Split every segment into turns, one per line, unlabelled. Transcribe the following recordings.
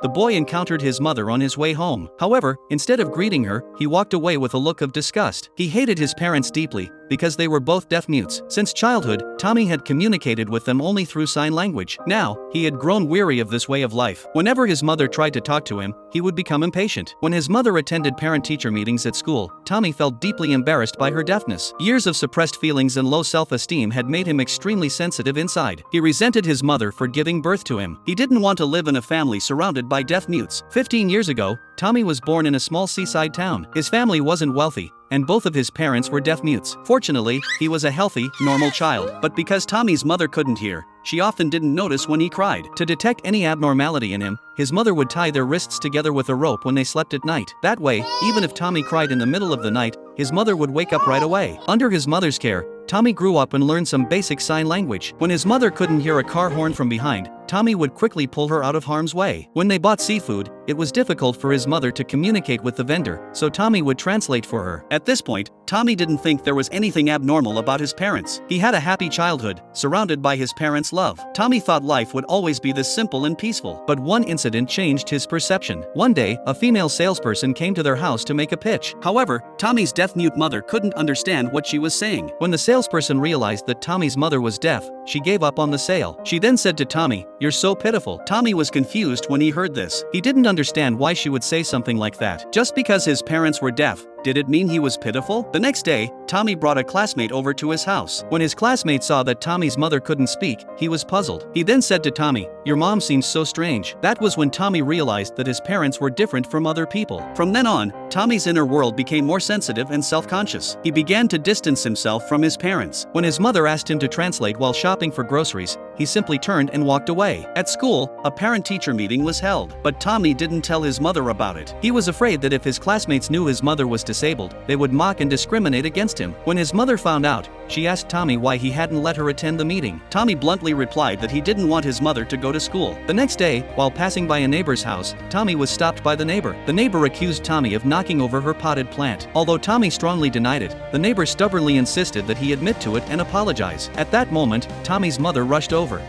the boy encountered his mother on his way home. However, instead of greeting her, he walked away with a look of disgust. He hated his parents deeply, because they were both deaf mutes. Since childhood, Tommy had communicated with them only through sign language. Now, he had grown weary of this way of life. Whenever his mother tried to talk to him, he would become impatient. When his mother attended parent-teacher meetings at school, Tommy felt deeply embarrassed by her deafness. Years of suppressed feelings and low self-esteem had made him extremely sensitive inside. He resented his mother for giving birth to him. He didn't want to live in a family surrounded by deaf mutes. 15 years ago, Tommy was born in a small seaside town. His family wasn't wealthy, and both of his parents were deaf mutes. Fortunately, he was a healthy, normal child. But because Tommy's mother couldn't hear, she often didn't notice when he cried. To detect any abnormality in him, his mother would tie their wrists together with a rope when they slept at night. That way, even if Tommy cried in the middle of the night, his mother would wake up right away. Under his mother's care, Tommy grew up and learned some basic sign language. When his mother couldn't hear a car horn from behind, Tommy would quickly pull her out of harm's way. When they bought seafood, it was difficult for his mother to communicate with the vendor, so Tommy would translate for her. At this point, Tommy didn't think there was anything abnormal about his parents. He had a happy childhood, surrounded by his parents' love. Tommy thought life would always be this simple and peaceful. But one incident changed his perception. One day, a female salesperson came to their house to make a pitch. However, Tommy's deaf-mute mother couldn't understand what she was saying. When the salesperson realized that Tommy's mother was deaf, she gave up on the sale. She then said to Tommy, "You're so pitiful." Tommy was confused when he heard this. He didn't understand why she would say something like that. Just because his parents were deaf, did it mean he was pitiful? The next day, Tommy brought a classmate over to his house. When his classmate saw that Tommy's mother couldn't speak, he was puzzled. He then said to Tommy, "Your mom seems so strange." That was when Tommy realized that his parents were different from other people. From then on, Tommy's inner world became more sensitive and self-conscious. He began to distance himself from his parents. When his mother asked him to translate while shopping for groceries, he simply turned and walked away. At school, a parent-teacher meeting was held, but Tommy didn't tell his mother about it. He was afraid that if his classmates knew his mother was disabled, they would mock and discriminate against him. When his mother found out, she asked Tommy why he hadn't let her attend the meeting. Tommy bluntly replied that he didn't want his mother to go to school. The next day, while passing by a neighbor's house, Tommy was stopped by the neighbor. The neighbor accused Tommy of knocking over her potted plant. Although Tommy strongly denied it, the neighbor stubbornly insisted that he admit to it and apologize. At that moment, Tommy's mother rushed over.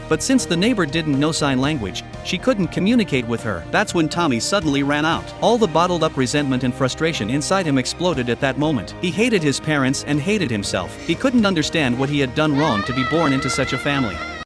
But since the neighbor didn't know sign language, she couldn't communicate with her. That's when Tommy suddenly ran out. All the bottled up resentment and frustration inside him exploded at that moment. He hated his parents and hated himself. He couldn't understand what he had done wrong to be born into such a family.